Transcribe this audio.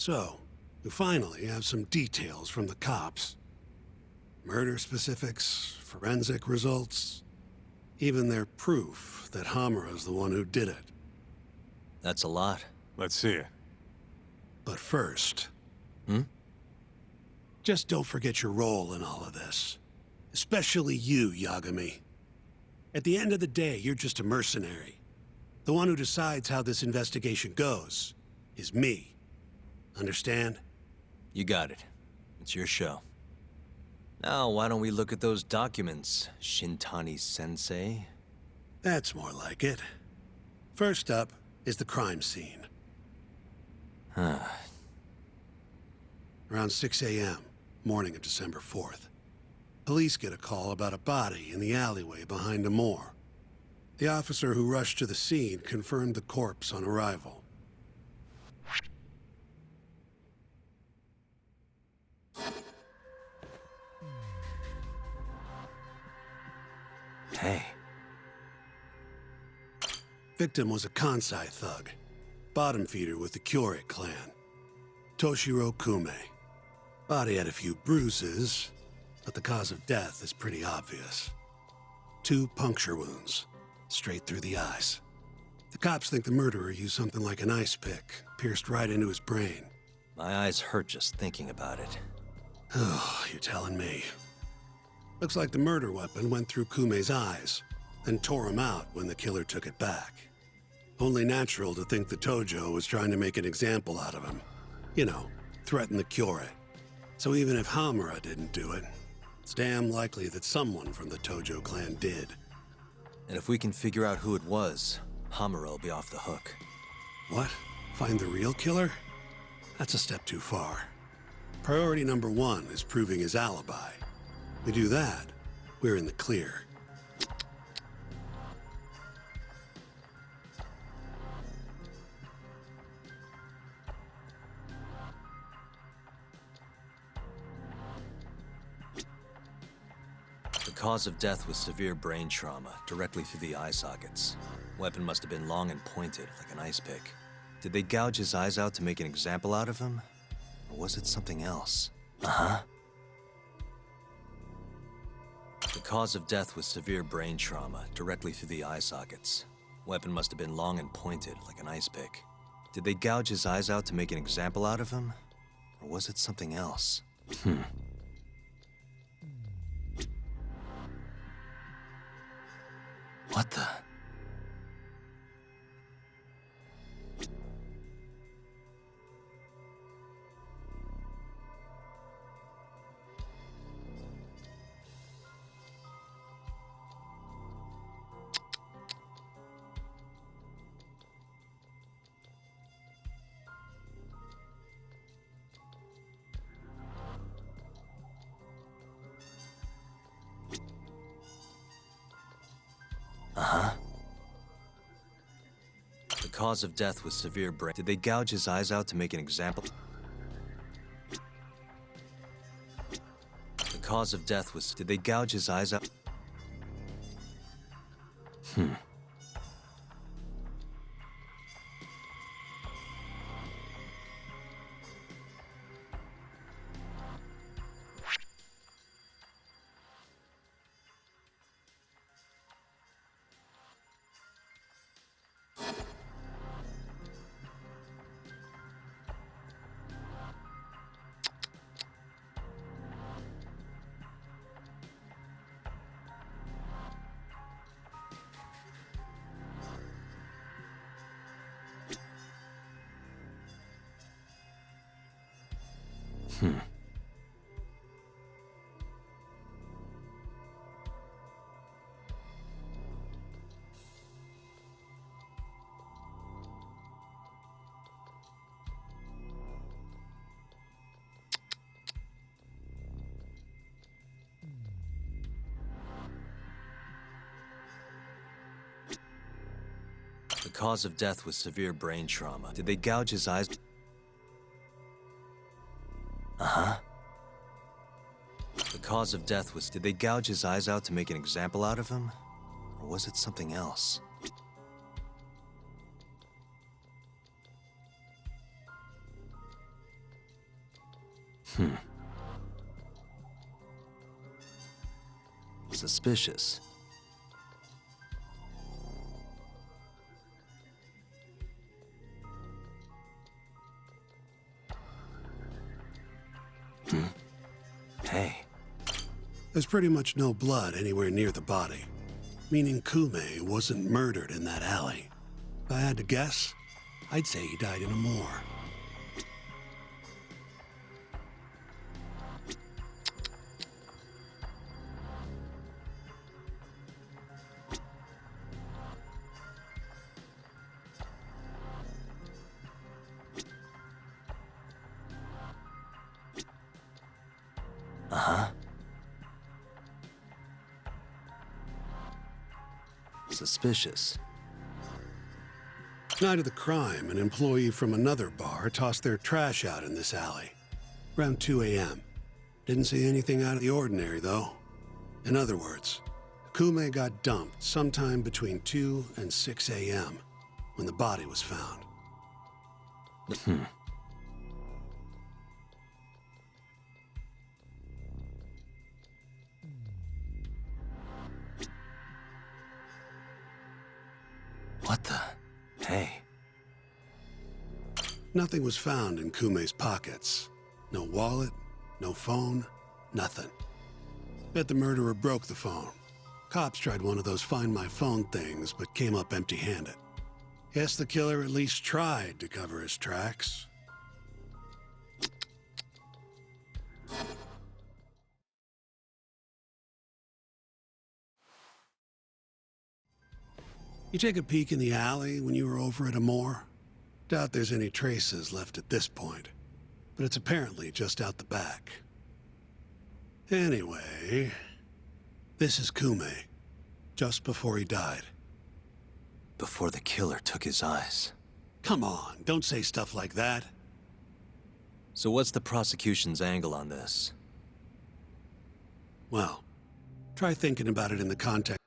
So, we finally have some details from the cops. Murder specifics, forensic results, even their proof that Hamura's the one who did it. That's a lot. Let's see it. But first... Hmm? Just don't forget your role in all of this. Especially you, Yagami. At the end of the day, you're just a mercenary. The one who decides how this investigation goes is me. Understand? You got it. It's your show. Now, why don't we look at those documents, Shintani-sensei? That's more like it. First up is the crime scene. Around 6 a.m., morning of December 4th. Police get a call about a body in the alleyway behind a moor. The officer who rushed to the scene confirmed the corpse on arrival. Hey. Victim was a Kansai thug, bottom feeder with the Kyorei clan. Toshiro Kume. Body had a few bruises, but the cause of death is pretty obvious. 2 puncture wounds, straight through the eyes. The cops think the murderer used something like an ice pick, pierced right into his brain. My eyes hurt just thinking about it. Oh, you're telling me. Looks like the murder weapon went through Kume's eyes, then tore him out when the killer took it back. Only natural to think the Tojo was trying to make an example out of him. You know, threaten the Kyorei. So even if Hamura didn't do it, it's damn likely that someone from the Tojo clan did. And if we can figure out who it was, Hamura will be off the hook. What? Find the real killer? That's a step too far. Priority number 1 is proving his alibi. We do that, we're in the clear. The cause of death was severe brain trauma, directly through the eye sockets. Weapon must have been long and pointed, like an ice pick. Did they gouge his eyes out to make an example out of him? Or was it something else? The cause of death was severe brain trauma, directly through the eye sockets. Weapon must have been long and pointed, like an ice pick. Did they gouge his eyes out to make an example out of him? Or was it something else? What the? The cause of death was severe brain. Did they gouge his eyes out to make an example? The cause of death was. Did they gouge his eyes out? The cause of death was severe brain trauma. Did they gouge his eyes? The cause of death was. Did they gouge his eyes out to make an example out of him? Or was it something else? Suspicious. Hey. There's pretty much no blood anywhere near the body, meaning Kume wasn't murdered in that alley. If I had to guess, I'd say he died in a moor. Suspicious. Night of the crime, an employee from another bar tossed their trash out in this alley. Around 2 a.m. Didn't see anything out of the ordinary, though. In other words, Kume got dumped sometime between 2 and 6 a.m. when the body was found. What the? Hey. Nothing was found in Kume's pockets. No wallet, no phone, nothing. Bet the murderer broke the phone. Cops tried one of those Find My Phone things, but came up empty-handed. Guess the killer at least tried to cover his tracks. You take a peek in the alley when you were over at Amore? Doubt there's any traces left at this point, but it's apparently just out the back. Anyway, this is Kume, just before he died. Before the killer took his eyes. Come on, don't say stuff like that. So what's the prosecution's angle on this? Well, try thinking about it in the context